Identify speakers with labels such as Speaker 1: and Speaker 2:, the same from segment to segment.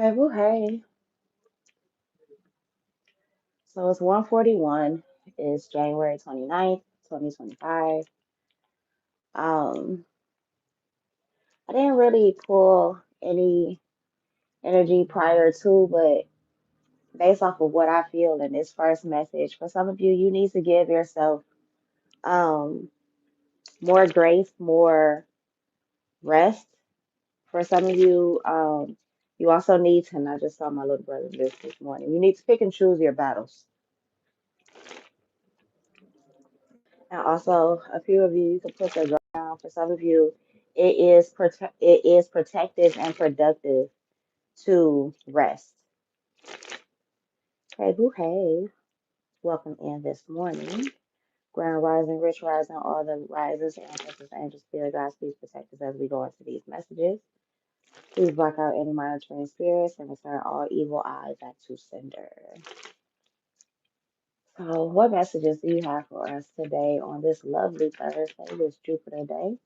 Speaker 1: Hey, boo, hey. So it's 1:41. It's January 29th, 2025. Um, I didn't really pull any energy prior to, but based off of what I feel in this first message, for some of you, you need to give yourself um more grace, more rest. For some of you, you also need to, and I just saw my little brother this morning, you need to pick and choose your battles. And also, a few of you, you can put the drum down. For some of you, it is protective and productive to rest. Hey, boo, hey. Welcome in this morning. Grand rising, rich rising, all the risers, ancestors, angels, spirit, guides, please protect us as we go into these messages. Please block out any monitoring spirits and return all evil eyes back to sender. So, what messages do you have for us today on this lovely Thursday, this Jupiter day?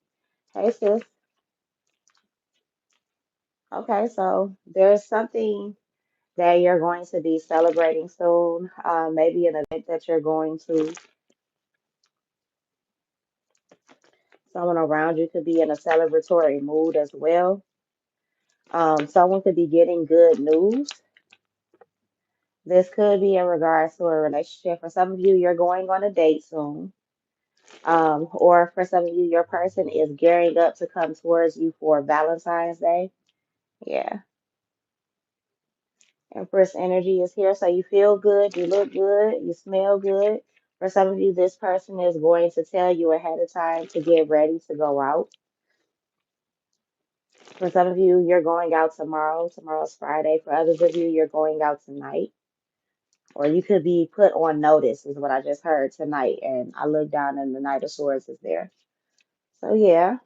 Speaker 1: Hey, sis. Okay, so there's something that you're going to be celebrating soon, maybe an event that you're going to. Someone around you could be in a celebratory mood as well. Someone could be getting good news. This could be in regards to a relationship. For some of you, you're going on a date soon. Or for some of you, your person is gearing up to come towards you for Valentine's Day. Yeah. Empress energy is here, so you feel good, you look good, you smell good. For some of you, this person is going to tell you ahead of time to get ready to go out. For some of you, you're going out tomorrow. Tomorrow's Friday. For others of you, you're going out tonight. Or you could be put on notice, is what I just heard tonight. And I looked down and the Knight of Swords is there. So, yeah.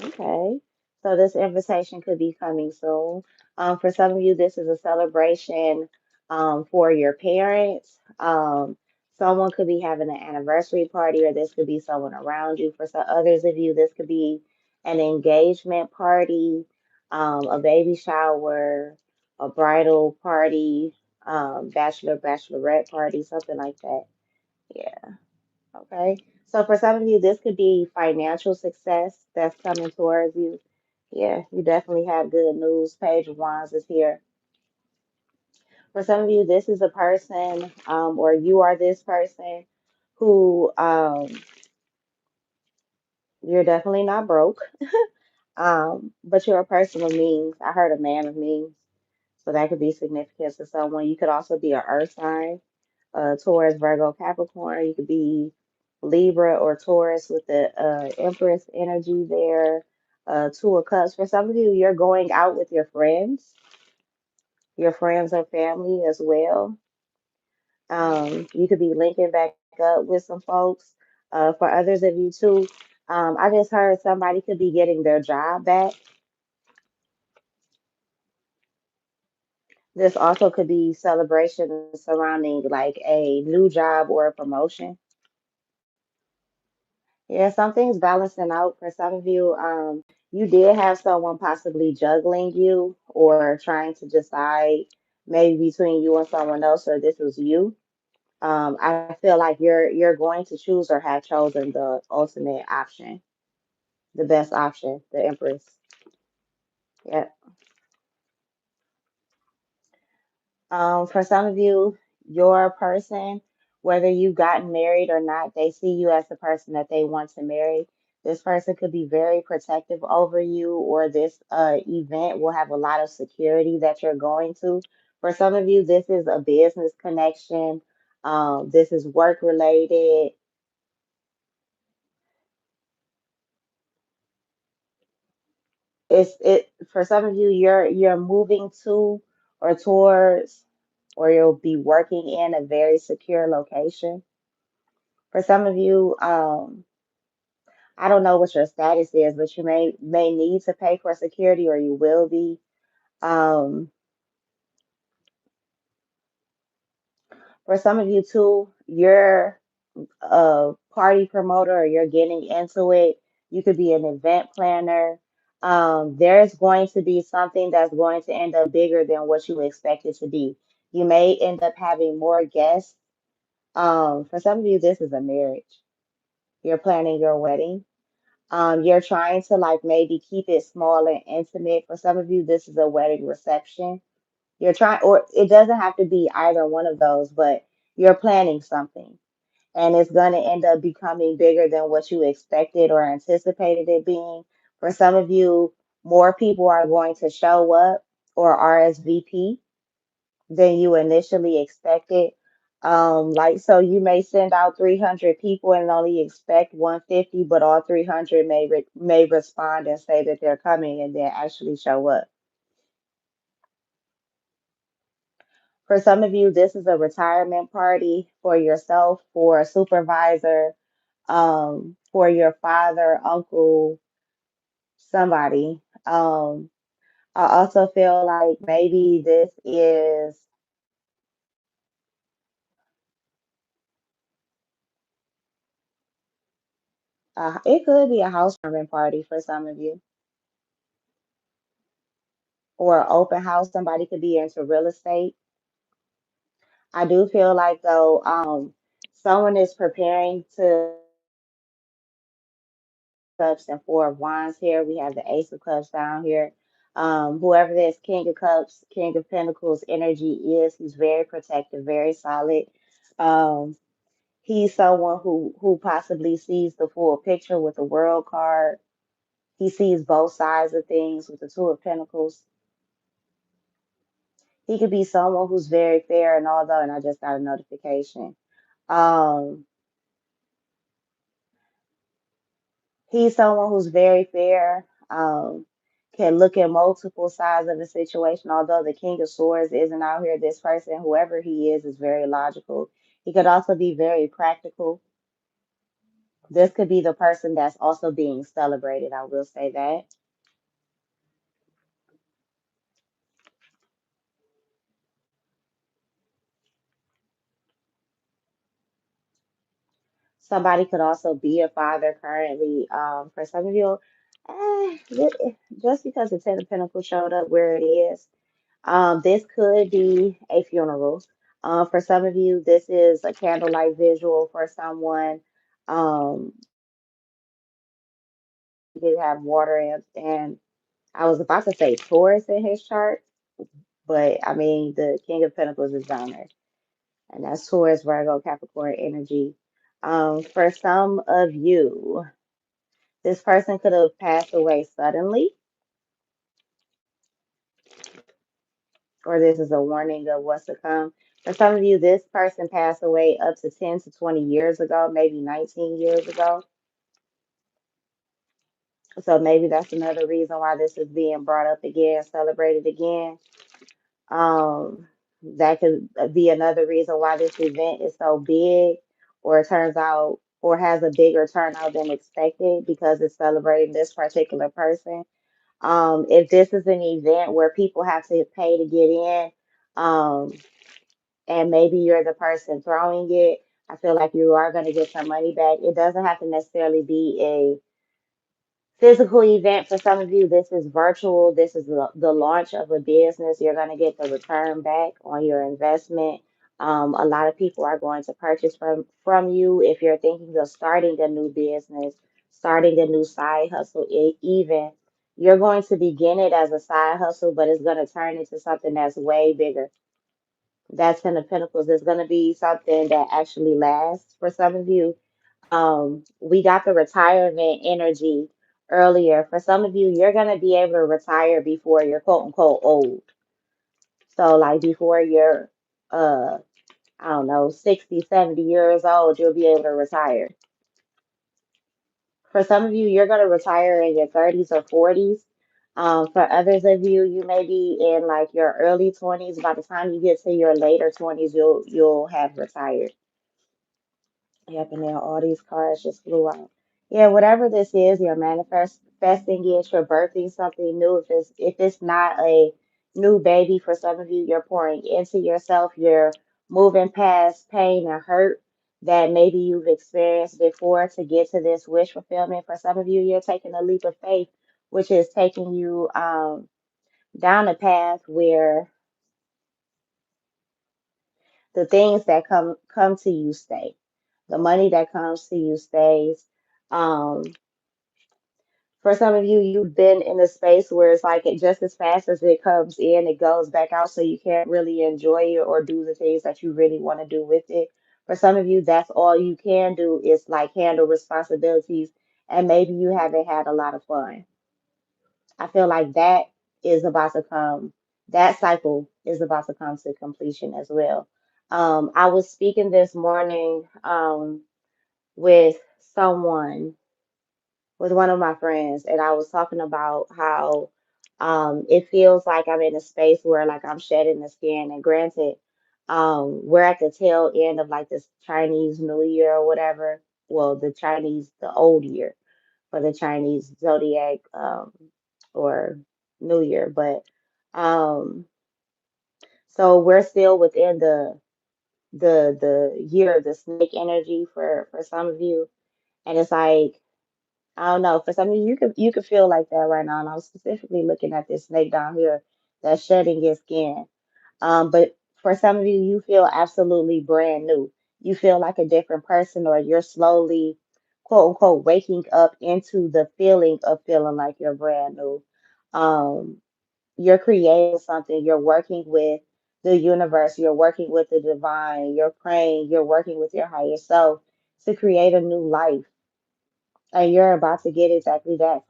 Speaker 1: Okay. So this invitation could be coming soon. For some of you, this is a celebration for your parents. Someone could be having an anniversary party, or this could be someone around you. For some others of you, this could be an engagement party, a baby shower, a bridal party, bachelorette party, something like that. Yeah. Okay. So for some of you, this could be financial success that's coming towards you. Yeah, you definitely have good news. Page of Wands is here. For some of you, this is a person, or you are this person who you're definitely not broke, but you're a person of means. I heard a man of means, so that could be significant to someone. You could also be an earth sign, Taurus, Virgo, Capricorn. You could be Libra or Taurus with the Empress energy there. Two of Cups. For some of you, you're going out with your friends or family as well. You could be linking back up with some folks. For others of you too, I just heard somebody could be getting their job back. This also could be celebration surrounding like a new job or a promotion. Yeah, something's balancing out for some of you. You did have someone possibly juggling you or trying to decide maybe between you and someone else, or this was you. I feel like you're going to choose or have chosen the ultimate option, the best option, the Empress. Yeah. For some of you, your person, whether you've gotten married or not, they see you as the person that they want to marry. This person could be very protective over you, or this event will have a lot of security that you're going to. For some of you, this is a business connection. This is work related. It for some of you, you're moving to or towards, or you'll be working in a very secure location. For some of you, I don't know what your status is, but you may need to pay for security, or you will be. Um, for some of you too, you're a party promoter or you're getting into it. You could be an event planner. There's going to be something that's going to end up bigger than what you expect it to be. You may end up having more guests. For some of you, this is a marriage. You're planning your wedding. You're trying to like maybe keep it small and intimate. For some of you, this is a wedding reception. You're trying, or it doesn't have to be either one of those, but you're planning something and it's going to end up becoming bigger than what you expected or anticipated it being. For some of you, more people are going to show up or RSVP than you initially expected. Like, so you may send out 300 people and only expect 150, but all 300 may respond and say that they're coming and then actually show up. For some of you, this is a retirement party for yourself, for a supervisor, for your father, uncle, somebody. I also feel like maybe this is, it could be a housewarming party for some of you, or an open house. Somebody could be into real estate. I do feel like though, someone is preparing to cups and four of wands here. We have the ace of cups down here. Whoever this king of cups, king of pentacles energy is, he's very protective, very solid. Um, he's someone who possibly sees the full picture with the world card. He sees both sides of things with the two of pentacles. He could be someone who's very fair and although, and I just got a notification. Um, he's someone who's very fair, can look at multiple sides of the situation. Although the King of Swords isn't out here, this person, whoever he is very logical. He could also be very practical. This could be the person that's also being celebrated. I will say that. Somebody could also be a father currently. For some of you, just because the Ten of Pentacles showed up where it is, this could be a funeral. For some of you, this is a candlelight visual for someone. Um, he did have water and I was about to say Taurus in his chart, but I mean the King of Pentacles is down there, and that's Taurus, Virgo, Capricorn energy. For some of you, this person could have passed away suddenly, or this is a warning of what's to come. For some of you, this person passed away up to 10 to 20 years ago, maybe 19 years ago. So maybe that's another reason why this is being brought up again, celebrated again. That could be another reason why this event is so big, or it turns out, or has a bigger turnout than expected because it's celebrating this particular person. If this is an event where people have to pay to get in, um, and maybe you're the person throwing it, I feel like you are going to get some money back. It doesn't have to necessarily be a physical event for some of you. This is virtual. This is the launch of a business. You're going to get the return back on your investment. A lot of people are going to purchase from you if you're thinking of starting a new business, starting a new side hustle, even. You're going to begin it as a side hustle, but it's going to turn into something that's way bigger. That's Ten of Pentacles. It's going to be something that actually lasts for some of you. We got the retirement energy earlier. For some of you, you're gonna be able to retire before you're quote unquote old. So like before you're uh I don't know, 60, 70 years old, you'll be able to retire. For some of you, you're gonna retire in your 30s or 40s. For others of you, you may be in like your early 20s. By the time you get to your later 20s, you'll have retired. Yep, and then all these cards just flew out. Yeah, whatever this is, you're manifesting it, you're birthing something new. If it's not a new baby for some of you, you're pouring into yourself, you're moving past pain and hurt that maybe you've experienced before to get to this wish fulfillment. For some of you, you're taking a leap of faith which is taking you down a path where the things that come to you stay. The money that comes to you stays. Um, for some of you, you've been in a space where it's like it just as fast as it comes in, it goes back out, so you can't really enjoy it or do the things that you really want to do with it. For some of you, that's all you can do is like handle responsibilities, and maybe you haven't had a lot of fun. I feel like that is about to come, that cycle is about to come to completion as well. I was speaking this morning with someone, with one of my friends, and I was talking about how it feels like I'm in a space where like I'm shedding the skin. And granted, we're at the tail end of like this Chinese New Year or whatever. Well, the old year for the Chinese zodiac, or New Year. But um, so we're still within the year of the snake energy for some of you, and it's like I don't know. For some of you, you could feel like that right now. And I'm specifically looking at this snake down here that's shedding its skin. But for some of you, you feel absolutely brand new. You feel like a different person, or you're slowly, quote unquote, waking up into the feeling of feeling like you're brand new. Um, you're creating something. You're working with the universe. You're working with the divine. You're praying. You're working with your higher self to create a new life, and you're about to get exactly that.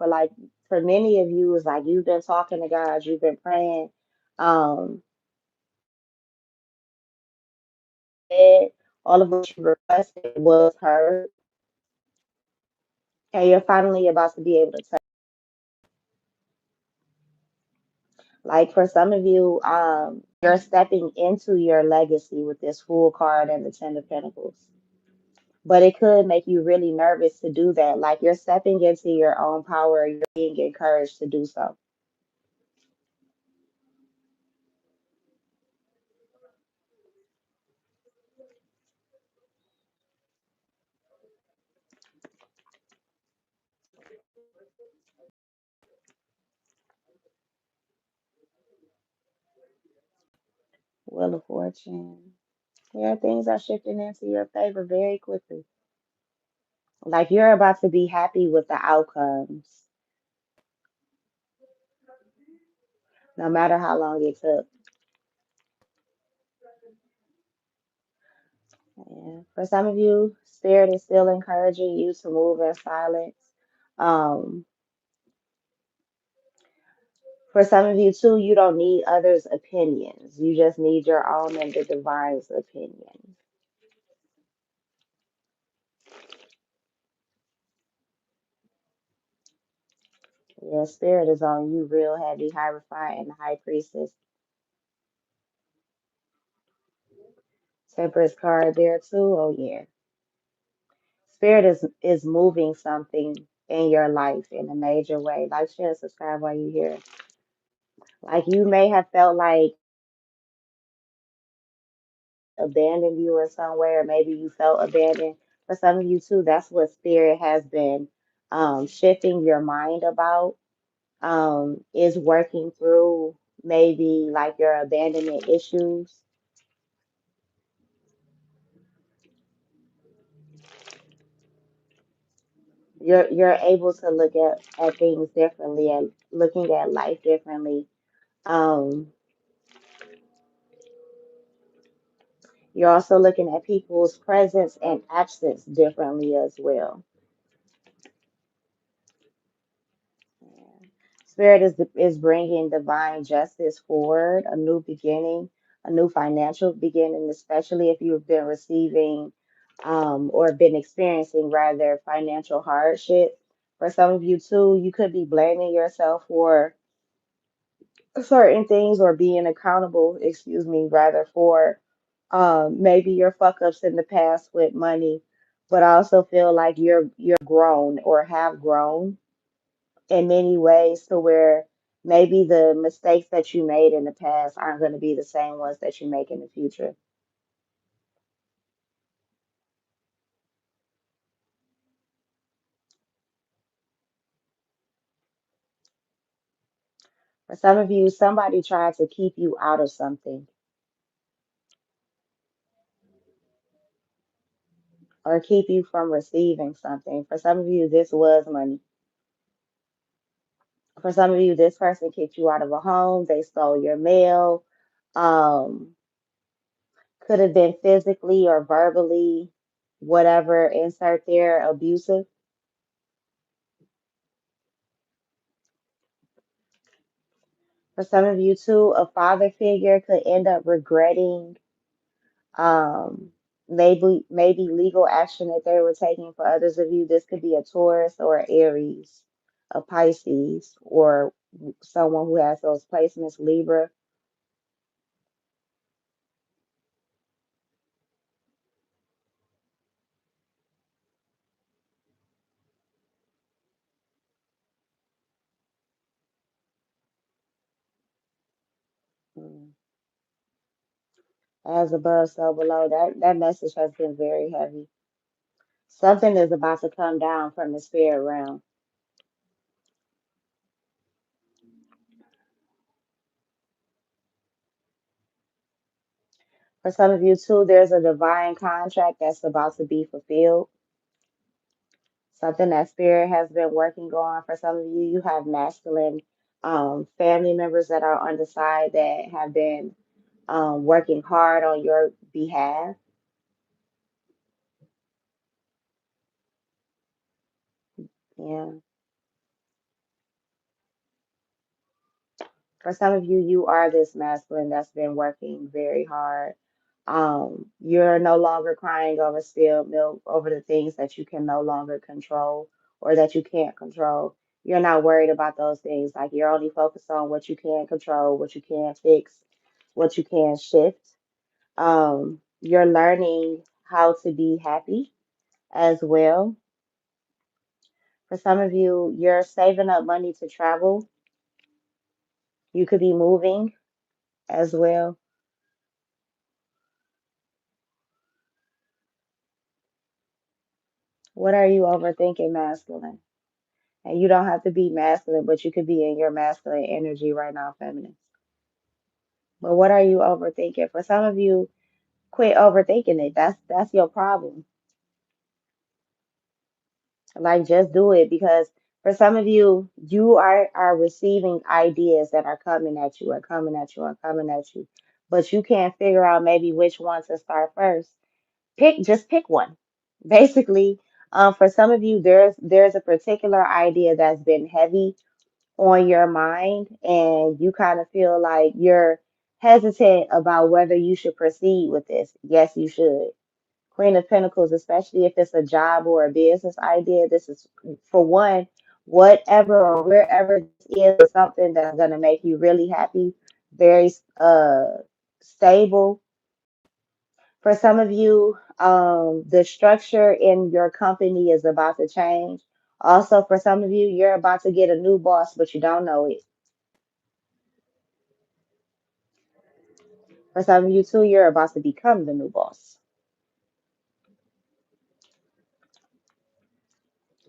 Speaker 1: For many of you, it's like you've been talking to God, you've been praying, um, and all of what you requested was heard, and you're finally about to be able to touch. Like for some of you, you're stepping into your legacy with this Fool card and the Ten of Pentacles. But it could make you really nervous to do that. Like you're stepping into your own power, you're being encouraged to do so. Wheel of Fortune. Yeah, things are shifting into your favor very quickly. Like you're about to be happy with the outcomes, no matter how long it took. Yeah. For some of you, Spirit is still encouraging you to move in silence. Um, for some of you too, you don't need others' opinions. You just need your own and the divine's opinion. Yeah, Spirit is on you real heavy, Hierophant and the High Priestess. Temperance card there too. Oh yeah. Spirit is moving something in your life in a major way. Like, share, subscribe while you're here. Like you may have felt like abandoned you in some way, or maybe you felt abandoned. For some of you too, that's what Spirit has been shifting your mind about. Is working through maybe like your abandonment issues. You're able to look at things differently and looking at life differently. Um, you're also looking at people's presence and absence differently as well. Yeah. Spirit is bringing divine justice forward, a new beginning, a new financial beginning, especially if you've been receiving or been experiencing rather financial hardship. For some of you too, you could be blaming yourself for certain things or being accountable, excuse me, rather for maybe your fuck ups in the past with money, but I also feel like you're grown or have grown in many ways to where maybe the mistakes that you made in the past aren't going to be the same ones that you make in the future. For some of you, somebody tried to keep you out of something or keep you from receiving something. For some of you, this was money. For some of you, this person kicked you out of a home, they stole your mail, um, could have been physically or verbally, whatever, insert there, abusive. For some of you, too, a father figure could end up regretting um, maybe legal action that they were taking. For others of you, this could be a Taurus or an Aries, a Pisces, or someone who has those placements, Libra. Mm. As above, so below. That message has been very heavy. Something is about to come down from the spirit realm. For some of you too, there's a divine contract that's about to be fulfilled. Something that spirit has been working on. For some of you, you have masculine family members that are on the side that have been working hard on your behalf. Yeah. For some of you, you are this masculine that's been working very hard. You're no longer crying over spilled milk, over the things that you can no longer control or that you can't control. You're not worried about those things. Like you're only focused on what you can control, what you can fix, what you can shift. You're learning how to be happy as well. For some of you, you're saving up money to travel. You could be moving as well. What are you overthinking, masculine? And you don't have to be masculine, but you could be in your masculine energy right now, feminine. But what are you overthinking? For some of you, quit overthinking it. That's your problem. Like just do it because for some of you, you are receiving ideas that are coming at you, are coming at you, are coming at you. But you can't figure out maybe which one to start first. Just pick one. Basically, for some of you, there's a particular idea that's been heavy on your mind and you kind of feel like you're hesitant about whether you should proceed with this. Yes, you should. Queen of Pentacles, especially if it's a job or a business idea, this is for one, whatever or wherever this is something that's going to make you really happy, very stable. For some of you, the structure in your company is about to change. Also, for some of you, you're about to get a new boss, but you don't know it. For some of you too, you're about to become the new boss.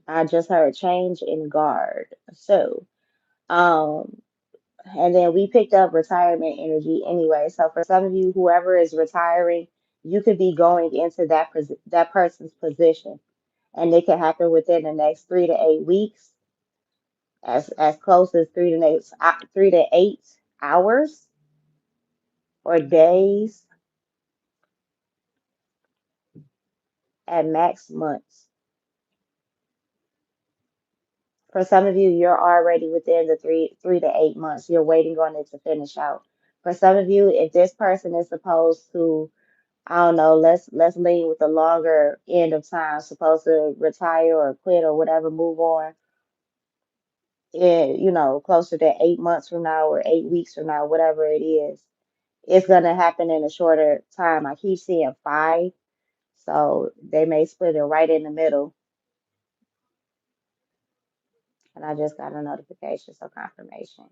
Speaker 1: I just heard change in guard. So, um, and then we picked up retirement energy anyway. So for some of you, whoever is retiring, you could be going into that person's position, and it could happen within the next 3 to 8 weeks, as close as 3 to 8 hours or days, at max months. For some of you, you're already within the 3 to 8 months. You're waiting on it to finish out. For some of you, if this person is supposed to, I don't know, let's lean with the longer end of time, supposed to retire or quit or whatever, move on, closer to 8 months from now or 8 weeks from now, whatever it is, it's gonna happen in a shorter time. I keep seeing 5, so they may split it right in the middle. And I just got a notification, so confirmation.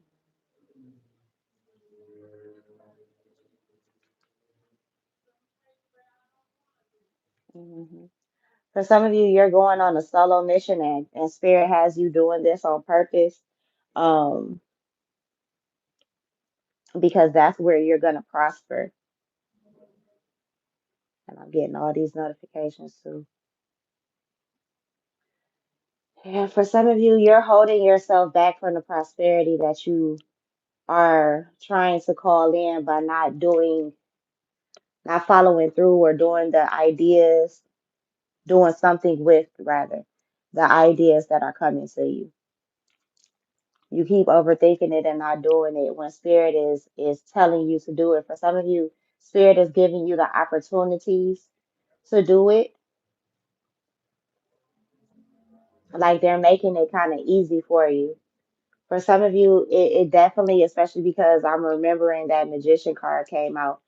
Speaker 1: Hmm. For some of you, you're going on a solo mission and Spirit has you doing this on purpose. Um, because that's where you're going to prosper. And I'm getting all these notifications too. Yeah, for some of you, you're holding yourself back from the prosperity that you are trying to call in by not following through or doing the ideas, doing something with rather the ideas that are coming to you. You keep overthinking it and not doing it when spirit is telling you to do it. For some of you, spirit is giving you the opportunities to do it. Like they're making it kind of easy for you. For some of you, it definitely, especially because I'm remembering that magician card came out.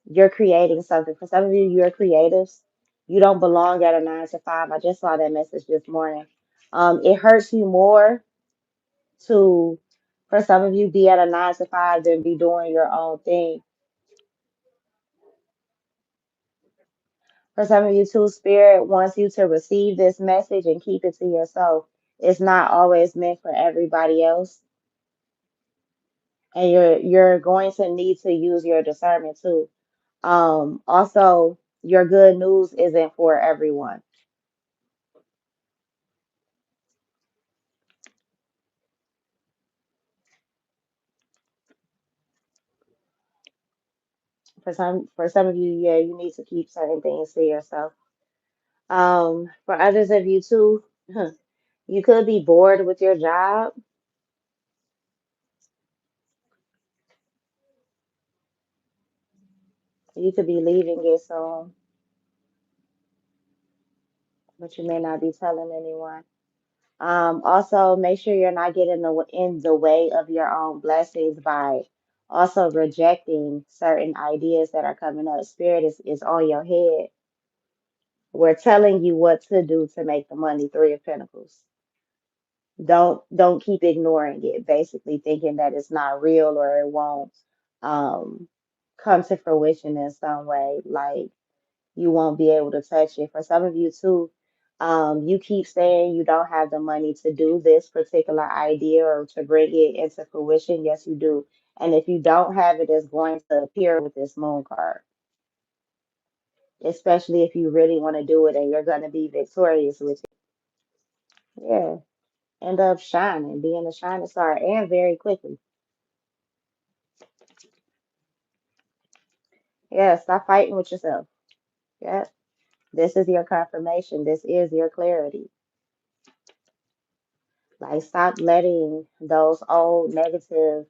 Speaker 1: You're creating something. For some of you, you're creatives. You don't belong at a 9 to 5. I just saw that message this morning. It hurts you more to, for some of you, be at a 9 to 5 than be doing your own thing. For some of you, too, Spirit wants you to receive this message and keep it to yourself. It's not always meant for everybody else, and you're going to need to use your discernment too. Also, your good news isn't for everyone. For some of you, yeah, you need to keep certain things to yourself. For others of you too, you could be bored with your job. You could be leaving it soon, but you may not be telling anyone. Also, make sure you're not getting in the way of your own blessings by also rejecting certain ideas that are coming up. Spirit is on your head. We're telling you what to do to make the money. Three of Pentacles. Don't keep ignoring it. Basically, thinking that it's not real or it won't um come to fruition in some way. Like you won't be able to touch it. For some of you too, you keep saying you don't have the money to do this particular idea or to bring it into fruition. Yes, you do. And if you don't have it, it's going to appear with this moon card, especially if you really want to do it and you're going to be victorious with it. Yeah, end up shining, being a shining star, and very quickly. Yeah, stop fighting with yourself. Yeah, this is your confirmation. This is your clarity. Like, stop letting those old negative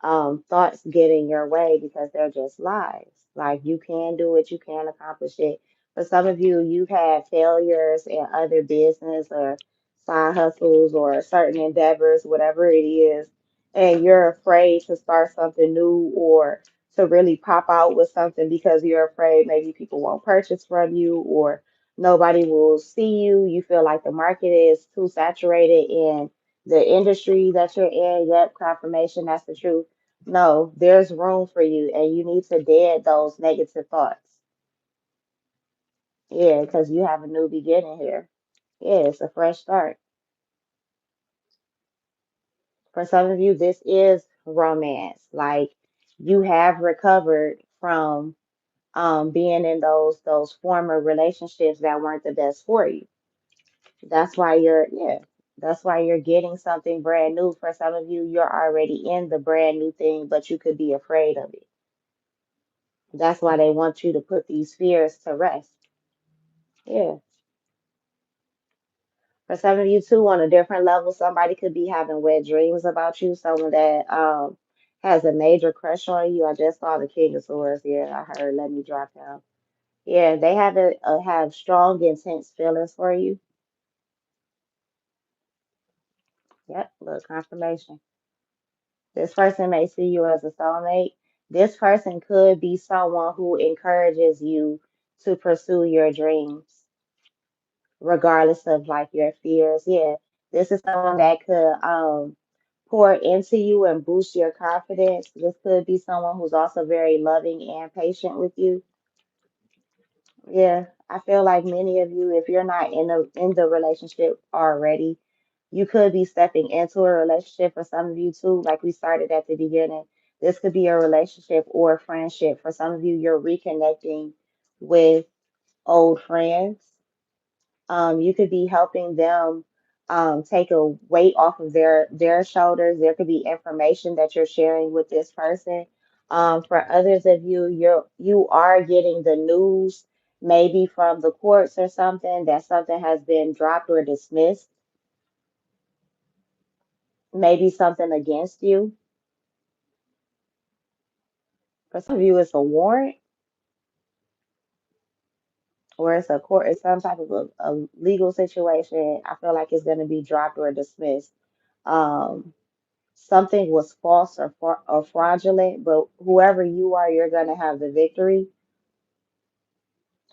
Speaker 1: thoughts get in your way because they're just lies. Like, you can do it, you can accomplish it. For some of you, you've had failures in other business or side hustles or certain endeavors, whatever it is, and you're afraid to start something new or to really pop out with something because you're afraid maybe people won't purchase from you or nobody will see you. You feel like the market is too saturated in the industry that you're in. Yep, confirmation, that's the truth. No, there's room for you, and you need to dead those negative thoughts. Yeah, because you have a new beginning here. Yeah, it's a fresh start. For some of you, this is romance. Like you have recovered from being in those former relationships that weren't the best for you. That's why that's why you're getting something brand new. For some of you, you're already in the brand new thing, but you could be afraid of it. That's why they want you to put these fears to rest. Yeah. For some of you too, on a different level, somebody could be having wet dreams about you, someone that has a major crush on you. I just saw the King of Swords here. I heard let me drop him. Yeah, they have strong, intense feelings for you. Yep, look, confirmation. This person may see you as a soulmate. This person could be someone who encourages you to pursue your dreams, regardless of like your fears. Yeah, this is someone that could pour into you and boost your confidence. This could be someone who's also very loving and patient with you. Yeah, I feel like many of you, if you're not in the relationship already, you could be stepping into a relationship. For some of you too, like we started at the beginning. This could be a relationship or a friendship. For some of you, you're reconnecting with old friends. You could be helping them take a weight off of their shoulders. There could be information that you're sharing with this person. For others of you, you are getting the news maybe from the courts or something that something has been dropped or dismissed, maybe something against you. For some of you, it's a warrant or it's a court, it's some type of a legal situation. I feel like it's going to be dropped or dismissed. Um, Something was false or fraudulent, but whoever you are, you're going to have the victory.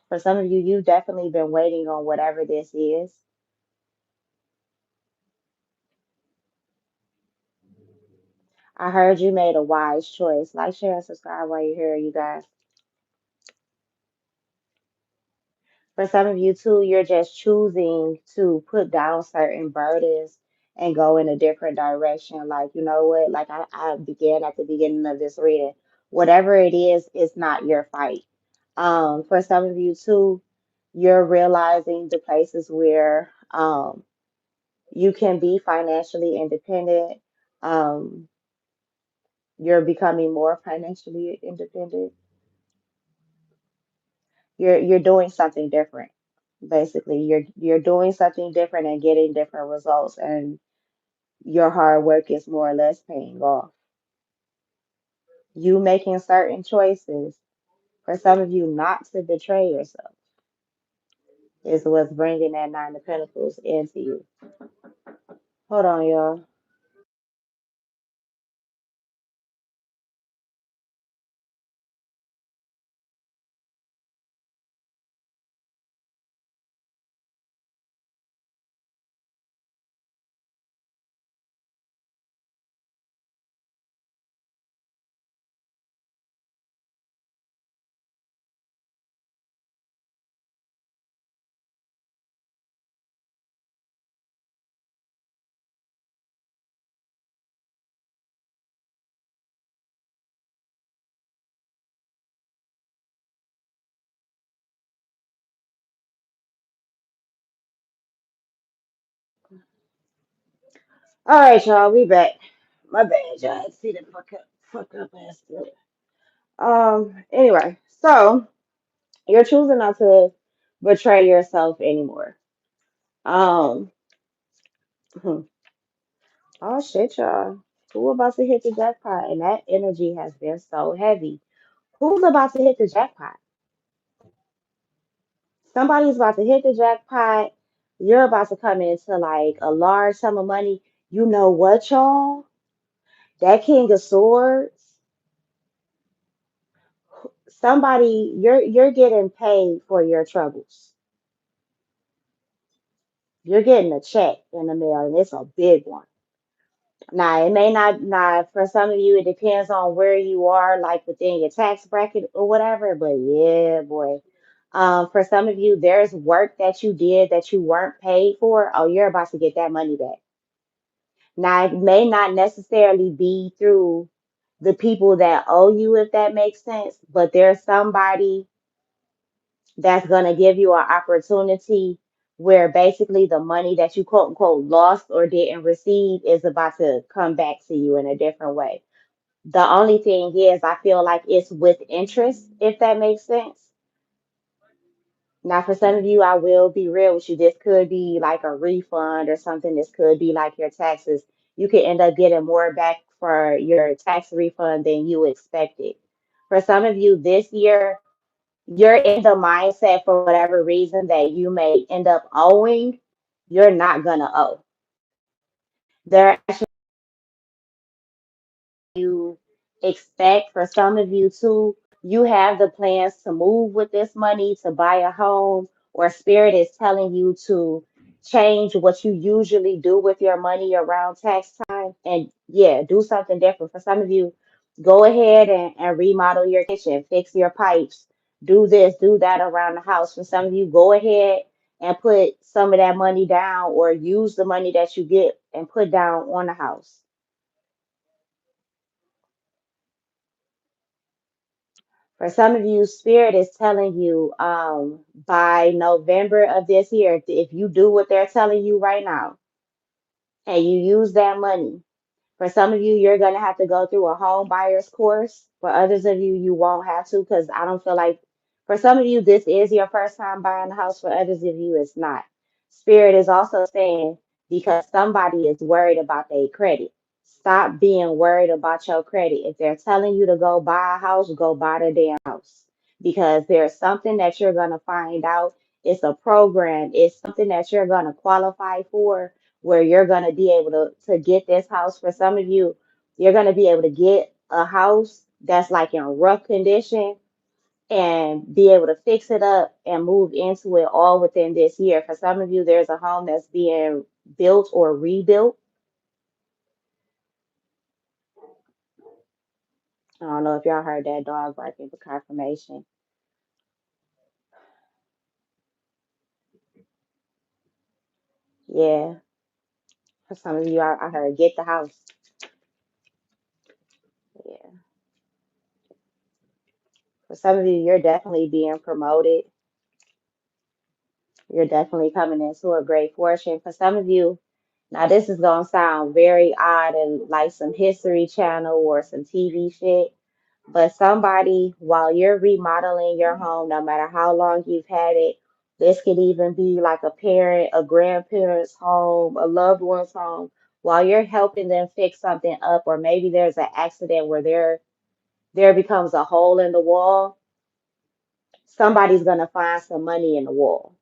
Speaker 1: For some of you, you've definitely been waiting on whatever this is. I heard you made a wise choice. Like, share, and subscribe while you're here, you guys. For some of you too, you're just choosing to put down certain burdens and go in a different direction. Like, you know what? Like I began at the beginning of this reading. Whatever it is, it's not your fight. For some of you too, you're realizing the places where you can be financially independent. Um, you're becoming more financially independent. You're doing something different. Basically, you're doing something different and getting different results, and your hard work is more or less paying off. You making certain choices, for some of you not to betray yourself, is what's bringing that Nine of Pentacles into you. Hold on, y'all. All right, y'all, we back. My bad, y'all. See the fuck up ass still. Anyway, so you're choosing not to betray yourself anymore. Um, oh shit, y'all. Who about to hit the jackpot? And that energy has been so heavy. Who's about to hit the jackpot? Somebody's about to hit the jackpot. You're about to come into like a large sum of money. You know what, y'all? That King of Swords, somebody, you're getting paid for your troubles. You're getting a check in the mail, and it's a big one. Now, it may not, now, for some of you, it depends on where you are, like within your tax bracket or whatever, but yeah, boy. For some of you, there's work that you did that you weren't paid for. Oh, you're about to get that money back. Now, it may not necessarily be through the people that owe you, if that makes sense, but there's somebody that's going to give you an opportunity where basically the money that you quote unquote lost or didn't receive is about to come back to you in a different way. The only thing is, I feel like it's with interest, if that makes sense. Now, for some of you, I will be real with you. This could be like a refund or something. This could be like your taxes. You could end up getting more back for your tax refund than you expected. For some of you, this year, you're in the mindset for whatever reason that you may end up owing, you're not gonna owe. There you expect. For some of you too, you have the plans to move with this money to buy a home, or spirit is telling you to change what you usually do with your money around tax time and yeah, do something different. For some of you, go ahead and remodel your kitchen, fix your pipes, do this, do that around the house. For some of you, go ahead and put some of that money down or use the money that you get and put down on the house. For some of you, Spirit is telling you by November of this year, if you do what they're telling you right now and you use that money. For some of you, you're going to have to go through a home buyer's course. For others of you, you won't have to because I don't feel like, for some of you, this is your first time buying a house. For others of you, it's not. Spirit is also saying because somebody is worried about their credit. Stop being worried about your credit. If they're telling you to go buy a house, go buy the damn house because there's something that you're going to find out. It's a program, it's something that you're going to qualify for where you're going to be able to get this house. For some of you, you're going to be able to get a house that's like in rough condition and be able to fix it up and move into it all within this year. For some of you, there's a home that's being built or rebuilt. I don't know if y'all heard that dog barking for confirmation. Yeah, for some of you, I heard get the house. Yeah, for some of you, you're definitely being promoted. You're definitely coming into a great fortune. For some of you, now this is gonna sound very odd and like some History Channel or some TV shit, but somebody, while you're remodeling your home, no matter how long you've had it, this could even be like a parent, a grandparent's home, a loved one's home, while you're helping them fix something up, or maybe there's an accident where there becomes a hole in the wall, somebody's gonna find some money in the wall.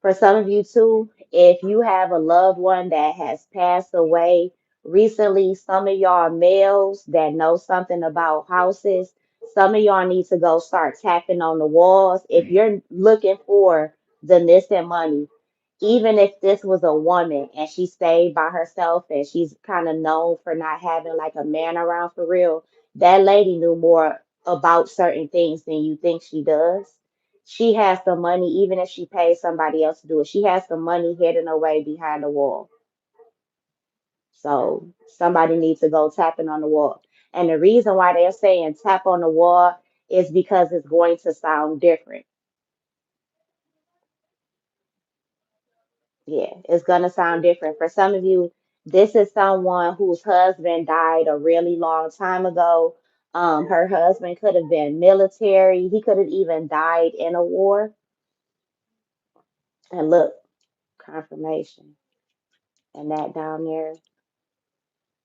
Speaker 1: For some of you too, if you have a loved one that has passed away recently, some of y'all males that know something about houses, some of y'all need to go start tapping on the walls. If you're looking for the missing money, even if this was a woman and she stayed by herself and she's kind of known for not having like a man around for real, that lady knew more about certain things than you think she does. She has some money, even if she pays somebody else to do it. She has some money hidden away behind the wall. So somebody needs to go tapping on the wall. And the reason why they're saying tap on the wall is because it's going to sound different. Yeah, it's gonna sound different. For some of you, this is someone whose husband died a really long time ago. Her husband could have been military. He could have even died in a war. And look, confirmation. And that down there.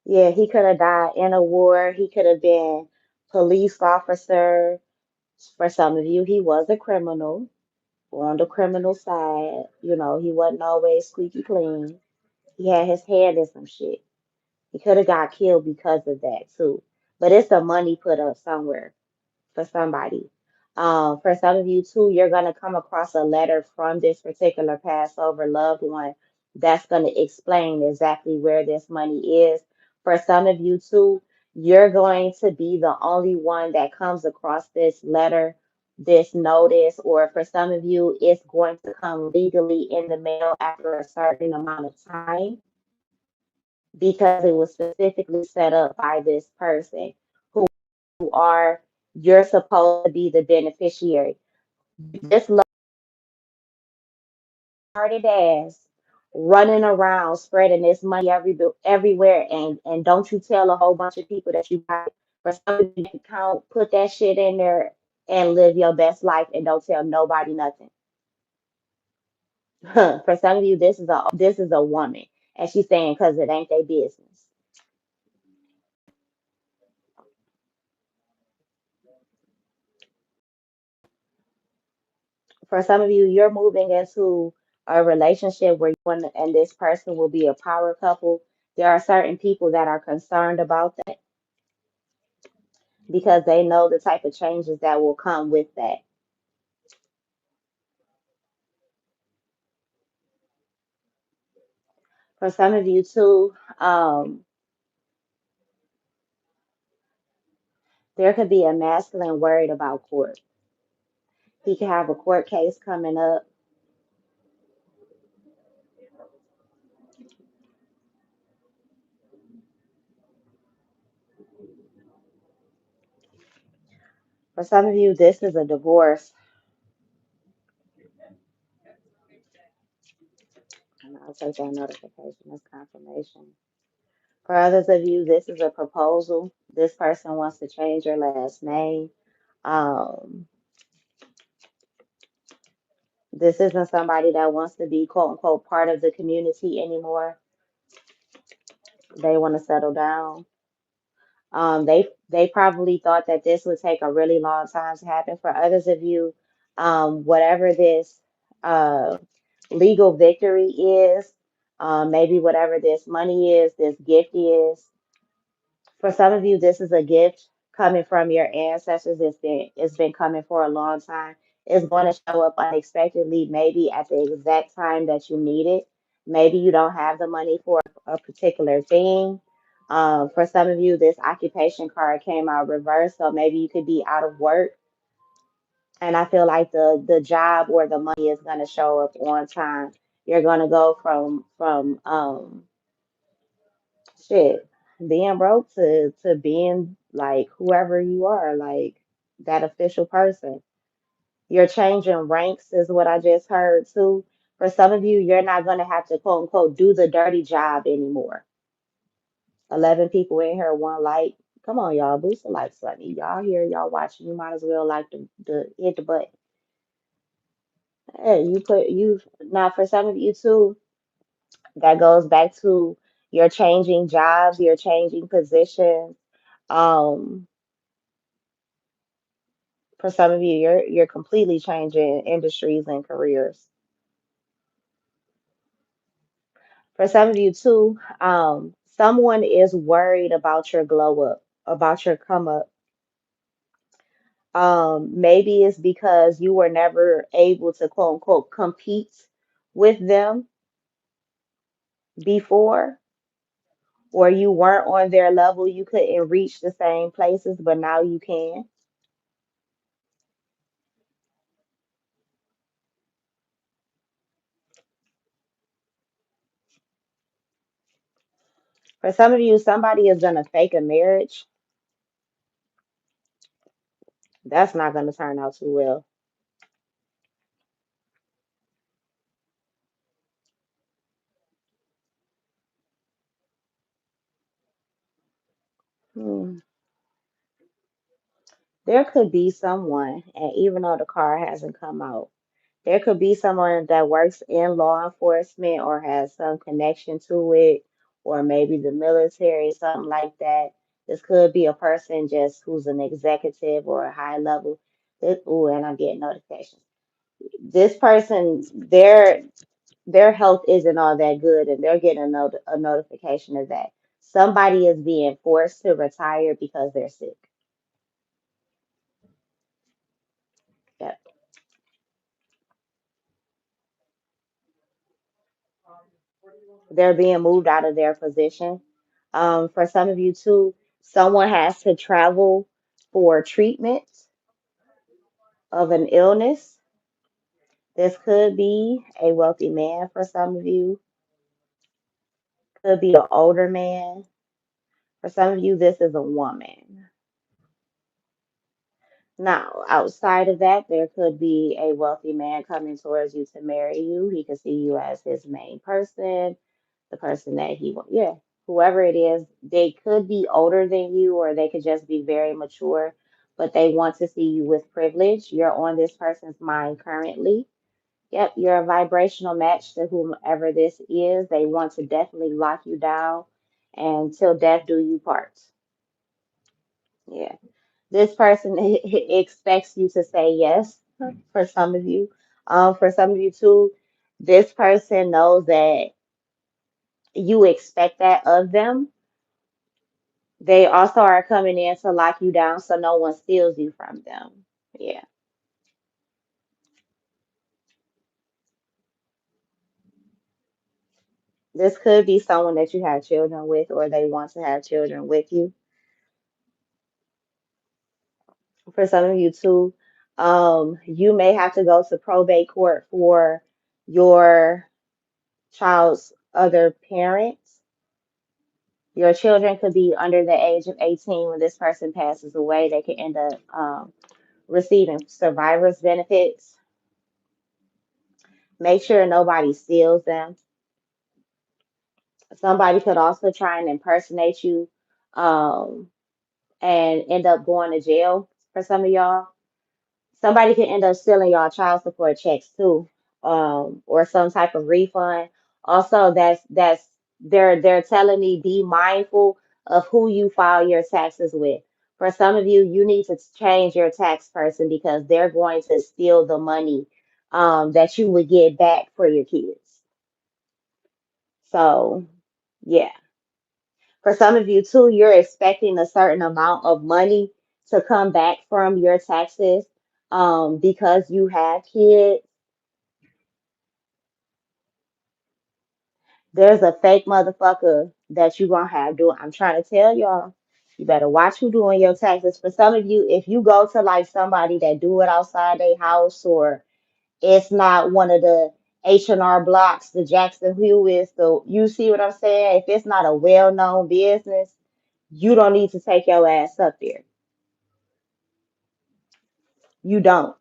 Speaker 1: Yeah, he could have died in a war. He could have been police officer. For some of you, he was a criminal or on the criminal side. You know, he wasn't always squeaky clean. He had his hand in some shit. He could have got killed because of that too. But it's the money put up somewhere for somebody. For some of you too, you're gonna come across a letter from this particular Passover loved one that's gonna explain exactly where this money is. For some of you too, you're going to be the only one that comes across this letter, this notice, or for some of you, it's going to come legally in the mail after a certain amount of time because it was specifically set up by this person who are you're supposed to be the beneficiary. This hearted ass running around spreading this money everywhere and don't you tell a whole bunch of people that you got it. For some of you account, put that shit in there and live your best life and don't tell nobody nothing. For some of you, this is a woman and she's saying because it ain't their business. For some of you, you're moving into a relationship where and this person will be a power couple. There are certain people that are concerned about that because they know the type of changes that will come with that. For some of you too, there could be a masculine worried about court. He could have a court case coming up. For some of you, this is a divorce. And I'll take that notification as confirmation. For others of you, this is a proposal. This person wants to change your last name. Um, this isn't somebody that wants to be quote unquote part of the community anymore. They want to settle down. They probably thought that this would take a really long time to happen. For others of you, whatever this uh, legal victory is, maybe whatever this money is, this gift is. For some of you, this is a gift coming from your ancestors. It's been coming for a long time. It's going to show up unexpectedly, maybe at the exact time that you need it. Maybe you don't have the money for a particular thing. For some of you, this occupation card came out reversed, so maybe you could be out of work. And I feel like the job or the money is going to show up on time. You're going to go from shit, being broke to being like whoever you are, like that official person. You're changing ranks is what I just heard too. For some of you, you're not gonna have to quote unquote do the dirty job anymore. 11 people in here, one like. Come on, y'all, boost the likes, Sunny. Y'all here, y'all watching. You might as well like the hit the button. Hey, you put you now for some of you too. That goes back to you're changing jobs, you're changing positions. Um, For some of you, you're completely changing industries and careers. For some of you too, someone is worried about your glow up, about your come up. Maybe it's because you were never able to quote unquote compete with them before, or you weren't on their level, you couldn't reach the same places, but now you can. For some of you, somebody is gonna fake a marriage. That's not gonna turn out too well. Hmm. There could be someone, and even though the car hasn't come out, there could be someone that works in law enforcement or has some connection to it, or maybe the military, something like that. This could be a person just who's an executive or a high level. Ooh, and I'm getting notifications. This person, their health isn't all that good, and they're getting a notification of that. Somebody is being forced to retire because they're sick. Yep. They're being moved out of their position. For some of you too, someone has to travel for treatment of an illness. This could be a wealthy man for some of you, could be an older man. For some of you, this is a woman. Now, outside of that, there could be a wealthy man coming towards you to marry you. He could see you as his main person, the person that he wants. Yeah, whoever it is, they could be older than you or they could just be very mature, but they want to see you with privilege. You're on this person's mind currently. Yep, you're a vibrational match to whomever this is. They want to definitely lock you down and till death do you part. Yeah. This person expects you to say yes for some of you. For some of you too, this person knows that you expect that of them. They also are coming in to lock you down so no one steals you from them. Yeah. This could be someone that you have children with or they want to have children with you. For some of you too, you may have to go to probate court for your child's other parents. Your children could be under the age of 18 when this person passes away. They could end up receiving survivor's benefits. Make sure nobody steals them. Somebody could also try and impersonate you, um, and end up going to jail for some of y'all. Somebody can end up stealing y'all child support checks too, or some type of refund. Also, that's they're telling me be mindful of who you file your taxes with. For some of you, you need to change your tax person because they're going to steal the money that you would get back for your kids. So, yeah. For some of you too, you're expecting a certain amount of money to come back from your taxes because you have kids. There's a fake motherfucker that you gonna have doing. I'm trying to tell y'all, you better watch who doing your taxes. For some of you, if you go to like somebody that do it outside their house, or it's not one of the H&R Blocks, the Jackson Hewitts, the you see what I'm saying? If it's not a well-known business, you don't need to take your ass up there. You don't.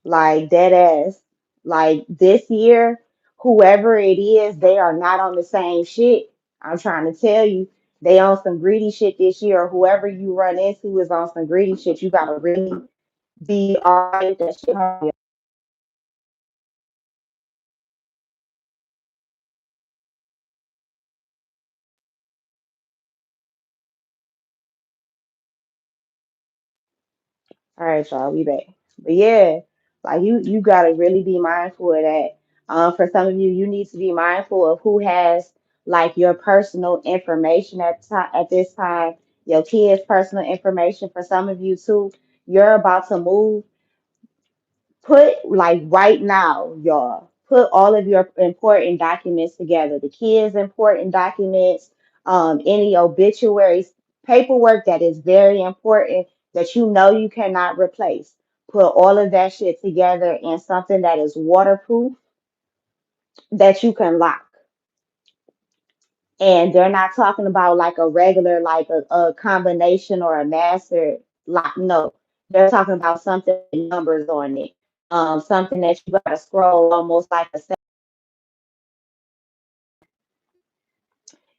Speaker 1: Like dead ass. Like this year, whoever it is, they are not on the same shit. I'm trying to tell you, they on some greedy shit this year. Or whoever you run into is on some greedy shit. You gotta really be alright with that shit. All right, y'all, we back. But yeah, like you gotta really be mindful of that. For some of you, you need to be mindful of who has like your personal information at this time, your kids' personal information. For some of you too, you're about to move. Put like right now, y'all, put all of your important documents together. The kids' important documents, any obituaries, paperwork that is very important that you know you cannot replace. Put all of that shit together in something that is waterproof that you can lock. And they're not talking about like a regular, like a combination or a master lock. No, they're talking about something with numbers on it. Something that you gotta scroll almost like a.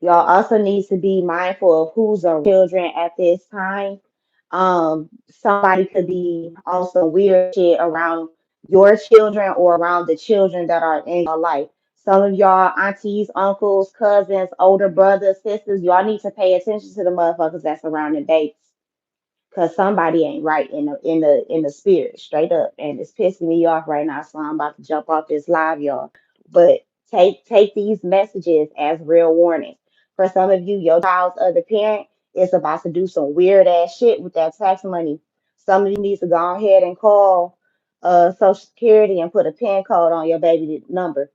Speaker 1: Y'all also need to be mindful of who's around children at this time. Somebody could be on some weird shit around your children or around the children that are in your life. Some of y'all aunties, uncles, cousins, older brothers, sisters, y'all need to pay attention to the motherfuckers that's surrounding babies. Cause somebody ain't right in the spirit, straight up, and it's pissing me off right now. So I'm about to jump off this live, y'all. But take these messages as real warnings. For some of you, your child's other parent is about to do some weird ass shit with that tax money. Some of you need to go ahead and call Social Security and put a PIN code on your baby number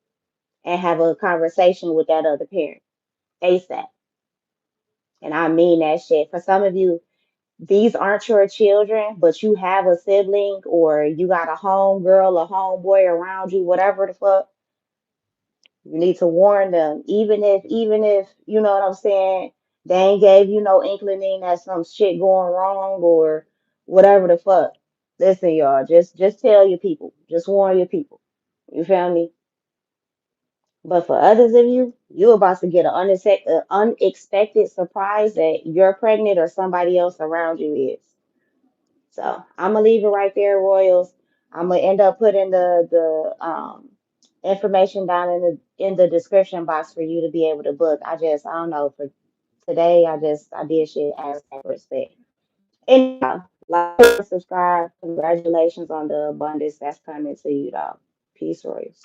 Speaker 1: and have a conversation with that other parent ASAP. And I mean that shit. For some of you, these aren't your children, but you have a sibling or you got a home girl, a homeboy around you, whatever the fuck, you need to warn them. Even if you know what I'm saying, they ain't gave you no inkling that some shit going wrong or whatever the fuck. Listen, y'all, just tell your people. Just warn your people. You feel me? But for others of you, you about to get an unexpected surprise that you're pregnant or somebody else around you is. So I'm gonna leave it right there, Royals. I'm gonna end up putting the information down in the description box for you to be able to book. I don't know, for today I did shit as respect. Anyhow, like and subscribe. Congratulations on the abundance that's coming to you, dog. Peace, Royals.